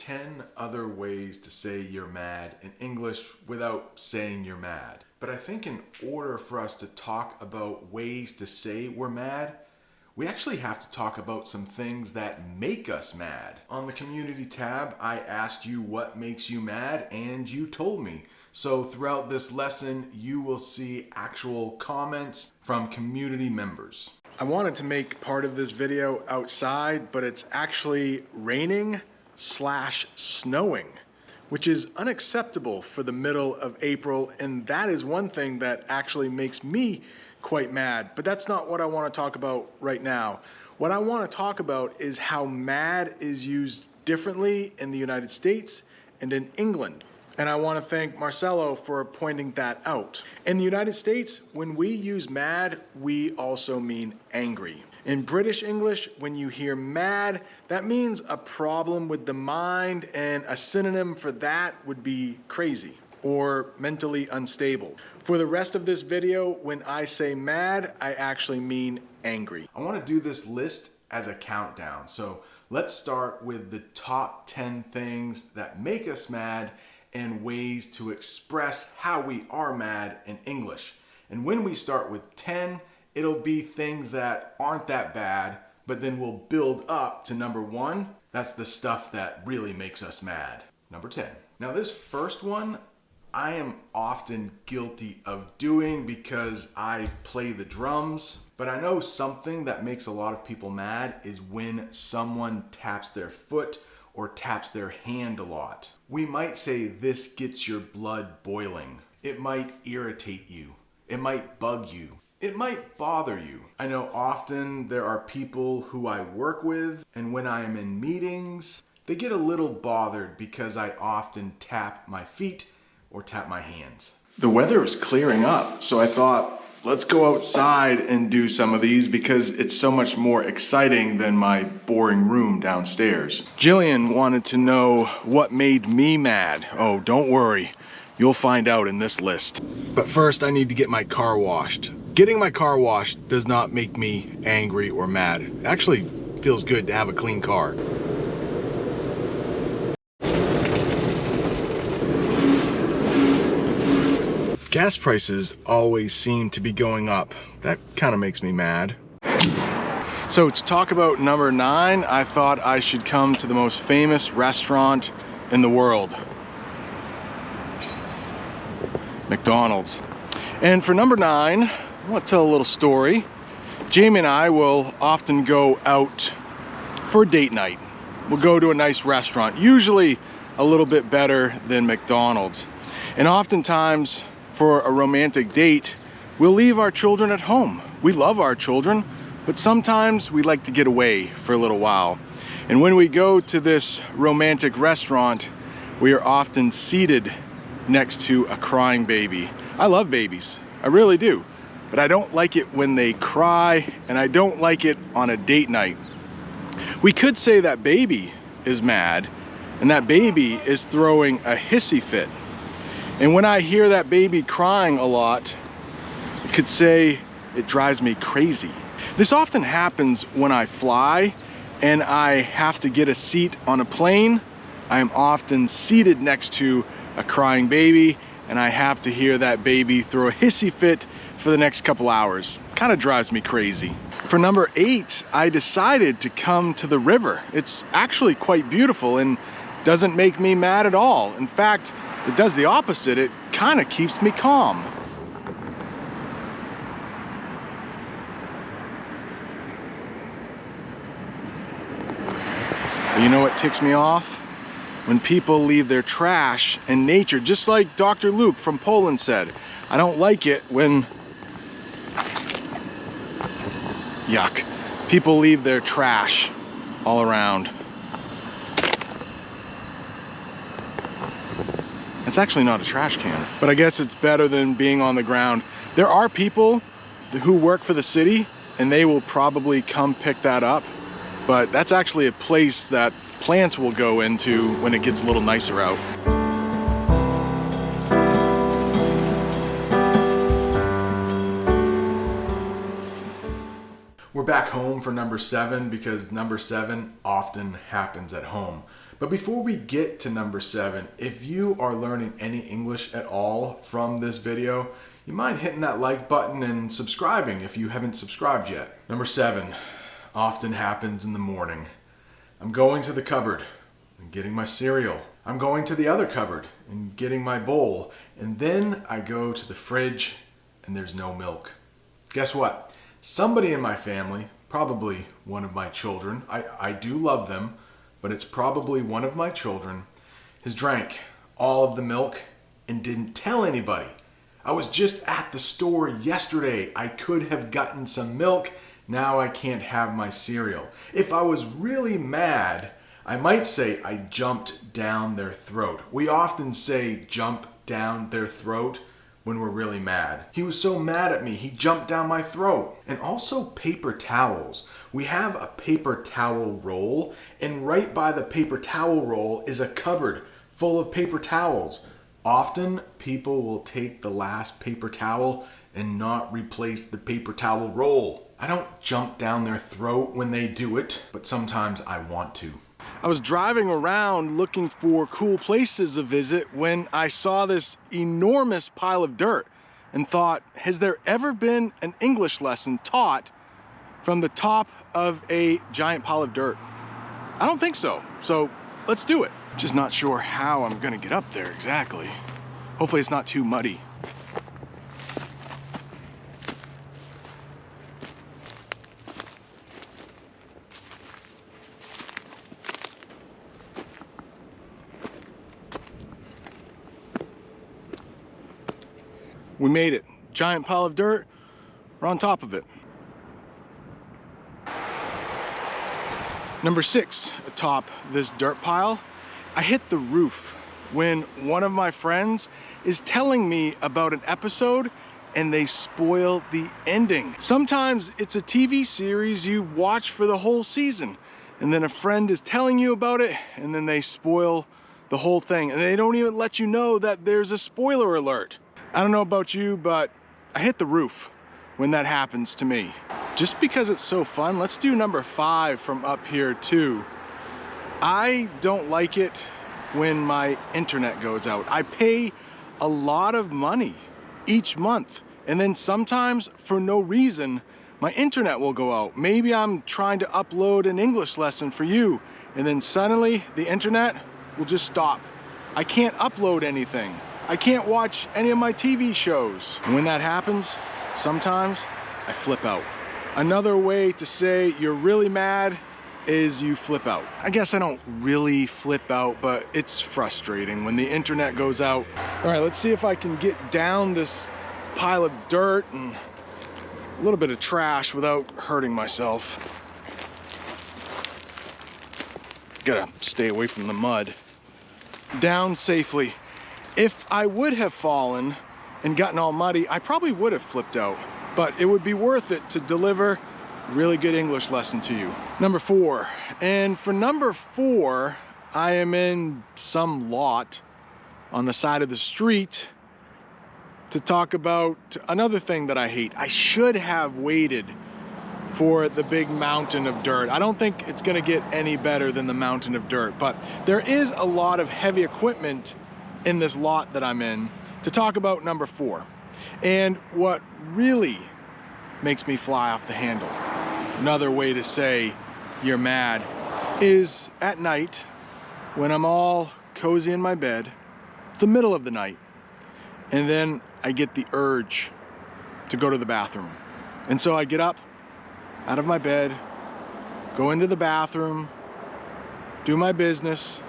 10 other ways to say you're mad in English without saying you're mad. But I think in order for us to talk about ways to say we're mad, we actually have to talk about some things that make us mad. On the community tab, I asked you what makes you mad, and you told me. So throughout this lesson, you will see actual comments from community members. I wanted to make part of this video outside, but it's actually raining/snowing, which is unacceptable for the middle of April, and that is one thing that actually makes me quite mad. But that's not what I want to talk about right now. What I want to talk about is how mad is used differently in the United States and in England. And I want to thank Marcelo for pointing that out. In the United States, when we use mad, we also mean angry. In British English, when you hear mad, that means a problem with the mind, and a synonym for that would be crazy or mentally unstable. For the rest of this video, when I say mad, I actually mean angry. I want to do this list as a countdown. So let's start with the top 10 things that make us mad and ways to express how we are mad in English. And when we start with 10, it'll be things that aren't that bad, but then we'll build up to number 1. That's the stuff that really makes us mad. Number 10. Now this first one, I am often guilty of doing because I play the drums, but I know something that makes a lot of people mad is when someone taps their foot or taps their hand a lot. We might say this gets your blood boiling. It might irritate you. It might bug you. It might bother you. I know often there are people who I work with, and when I am in meetings, they get a little bothered because I often tap my feet or tap my hands. The weather is clearing up, so I thought, let's go outside and do some of these because it's so much more exciting than my boring room downstairs. Jillian wanted to know what made me mad. Oh, don't worry. You'll find out in this list. But first, I need to get my car washed. Getting my car washed does not make me angry or mad. It actually feels good to have a clean car. Gas prices always seem to be going up. That kind of makes me mad. So to talk about number 9, I thought I should come to the most famous restaurant in the world. McDonald's. And for number 9, I want to tell a little story. Jamie and I will often go out for a date night. We'll go to a nice restaurant, usually a little bit better than McDonald's. And oftentimes, for a romantic date, we'll leave our children at home. We love our children, but sometimes we like to get away for a little while. And when we go to this romantic restaurant, we are often seated next to a crying baby. I love babies, I really do, but I don't like it when they cry, and I don't like it on a date night. We could say that baby is mad, and that baby is throwing a hissy fit. And when I hear that baby crying a lot, I could say it drives me crazy. This often happens when I fly and I have to get a seat on a plane. I am often seated next to a crying baby, and I have to hear that baby throw a hissy fit for the next couple hours. Kind of drives me crazy. For number 8, I decided to come to the river. It's actually quite beautiful and doesn't make me mad at all. In fact, it does the opposite. It kind of keeps me calm. You know what ticks me off? When people leave their trash in nature, just like Dr. Luke from Poland said. I don't like it when, yuck, people leave their trash all around. It's actually not a trash can, but I guess it's better than being on the ground. There are people who work for the city, and they will probably come pick that up, but that's actually a place that plants will go into when it gets a little nicer out. We're back home for number 7 because number 7 often happens at home. But before we get to number 7, if you are learning any English at all from this video, you mind hitting that like button and subscribing if you haven't subscribed yet. Number 7 often happens in the morning. I'm going to the cupboard and getting my cereal. I'm going to the other cupboard and getting my bowl. And then I go to the fridge and there's no milk. Guess what? Somebody in my family, probably one of my children, I do love them, but it's probably one of my children, has drank all of the milk and didn't tell anybody. I was just at the store yesterday. I could have gotten some milk. Now I can't have my cereal. If I was really mad, I might say I jumped down their throat. We often say jump down their throat when we're really mad. He was so mad at me, he jumped down my throat. And also paper towels. We have a paper towel roll, and right by the paper towel roll is a cupboard full of paper towels. Often people will take the last paper towel and not replace the paper towel roll. I don't jump down their throat when they do it, but sometimes I want to. I was driving around looking for cool places to visit when I saw this enormous pile of dirt and thought, has there ever been an English lesson taught from the top of a giant pile of dirt? I don't think so. So let's do it. Just not sure how I'm gonna get up there exactly. Hopefully it's not too muddy. We made it. Giant pile of dirt. We're on top of it. Number 6, atop this dirt pile, I hit the roof when one of my friends is telling me about an episode and they spoil the ending. Sometimes it's a TV series you've watched for the whole season, and then a friend is telling you about it and then they spoil the whole thing, and they don't even let you know that there's a spoiler alert. I don't know about you, but I hit the roof when that happens to me. Just because it's so fun, let's do number 5 from up here too. I don't like it when my internet goes out. I pay a lot of money each month, and then sometimes for no reason, my internet will go out. Maybe I'm trying to upload an English lesson for you, and then suddenly the internet will just stop. I can't upload anything. I can't watch any of my TV shows. And when that happens, sometimes I flip out. Another way to say you're really mad is you flip out. I guess I don't really flip out, but it's frustrating when the internet goes out. All right, let's see if I can get down this pile of dirt and a little bit of trash without hurting myself. Gotta stay away from the mud. Down safely. If I would have fallen and gotten all muddy, I probably would have flipped out, but it would be worth it to deliver a really good English lesson to you. Number 4, and for number 4, I am in some lot on the side of the street to talk about another thing that I hate. I should have waited for the big mountain of dirt. I don't think it's gonna get any better than the mountain of dirt, but there is a lot of heavy equipment in this lot that I'm in to talk about number 4. And what really makes me fly off the handle, another way to say you're mad, is at night when I'm all cozy in my bed. It's the middle of the night, and then I get the urge to go to the bathroom. And so I get up out of my bed, go into the bathroom, do my business,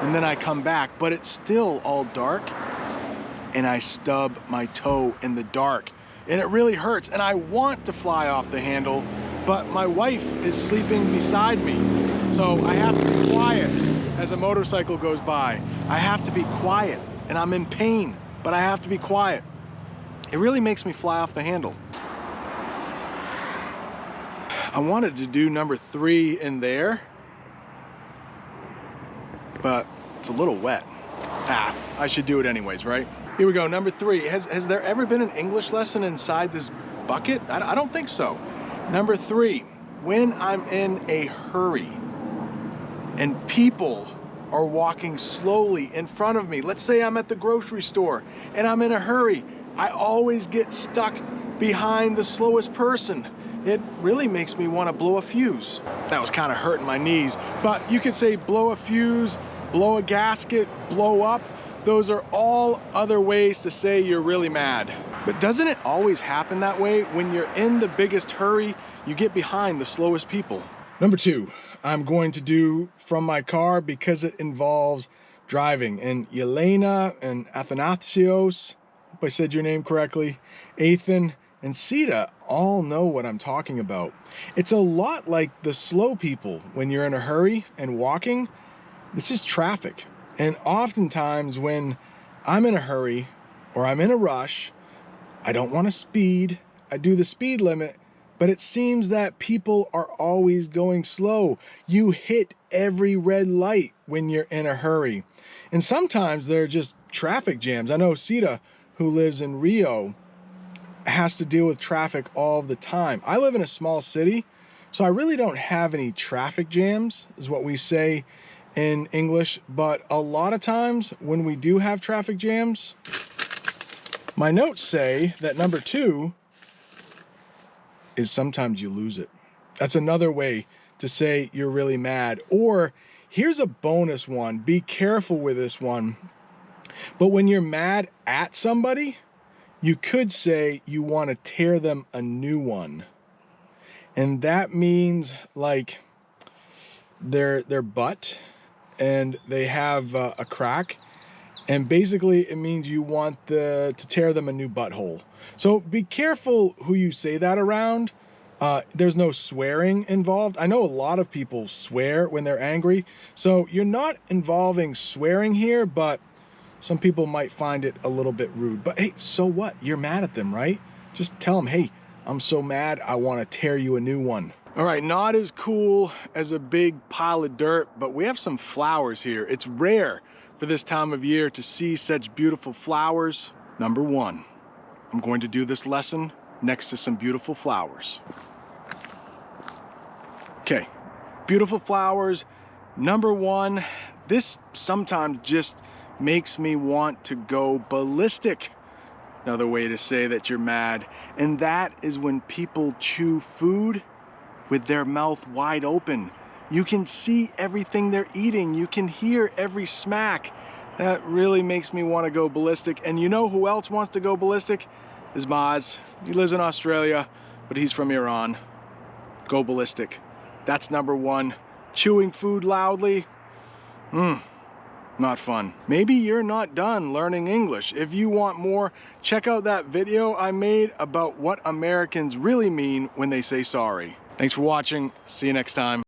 and then I come back, but it's still all dark, and I stub my toe in the dark, and it really hurts, and I want to fly off the handle, but my wife is sleeping beside me, so I have to be quiet as a motorcycle goes by. I have to be quiet, and I'm in pain, but I have to be quiet. It really makes me fly off the handle. I wanted to do number 3 in there, but it's a little wet. I should do it anyways, right? Here we go, number 3. Has there ever been an English lesson inside this bucket? I don't think so. Number 3, when I'm in a hurry and people are walking slowly in front of me. Let's say I'm at the grocery store and I'm in a hurry. I always get stuck behind the slowest person. It really makes me want to blow a fuse. That was kind of hurting my knees, but you could say blow a fuse, blow a gasket, blow up. Those are all other ways to say you're really mad. But doesn't it always happen that way? When you're in the biggest hurry, you get behind the slowest people. Number 2, I'm going to do from my car because it involves driving. And Yelena and Athanasios, hope I said your name correctly, Ethan and Sita all know what I'm talking about. It's a lot like the slow people when you're in a hurry and walking. This is traffic. And oftentimes when I'm in a hurry or I'm in a rush, I don't want to speed. I do the speed limit, but it seems that people are always going slow. You hit every red light when you're in a hurry. And sometimes they're just traffic jams. I know Sita, who lives in Rio, has to deal with traffic all the time. I live in a small city, so I really don't have any traffic jams, is what we say in English. But a lot of times when we do have traffic jams, my notes say that number 2 is sometimes you lose it. That's another way to say you're really mad. Or here's a bonus one. Be careful with this one. But when you're mad at somebody, you could say you want to tear them a new one. And that means like their butt and they have a crack. And basically it means you want to tear them a new butthole. So be careful who you say that around. There's no swearing involved. I know a lot of people swear when they're angry. So you're not involving swearing here, but some people might find it a little bit rude. But hey, so what? You're mad at them, right? Just tell them, hey, I'm so mad, I want to tear you a new one. All right, not as cool as a big pile of dirt, but we have some flowers here. It's rare for this time of year to see such beautiful flowers. Number 1, I'm going to do this lesson next to some beautiful flowers. Okay, beautiful flowers. Number 1, this sometimes just makes me want to go ballistic. Another way to say that you're mad. And that is when people chew food with their mouth wide open. You can see everything they're eating. You can hear every smack. That really makes me want to go ballistic. And you know who else wants to go ballistic? Is Maz. He lives in Australia, but he's from Iran. Go ballistic. That's number 1. Chewing food loudly. Not fun. Maybe you're not done learning English. If you want more, check out that video I made about what Americans really mean when they say sorry. Thanks for watching. See you next time.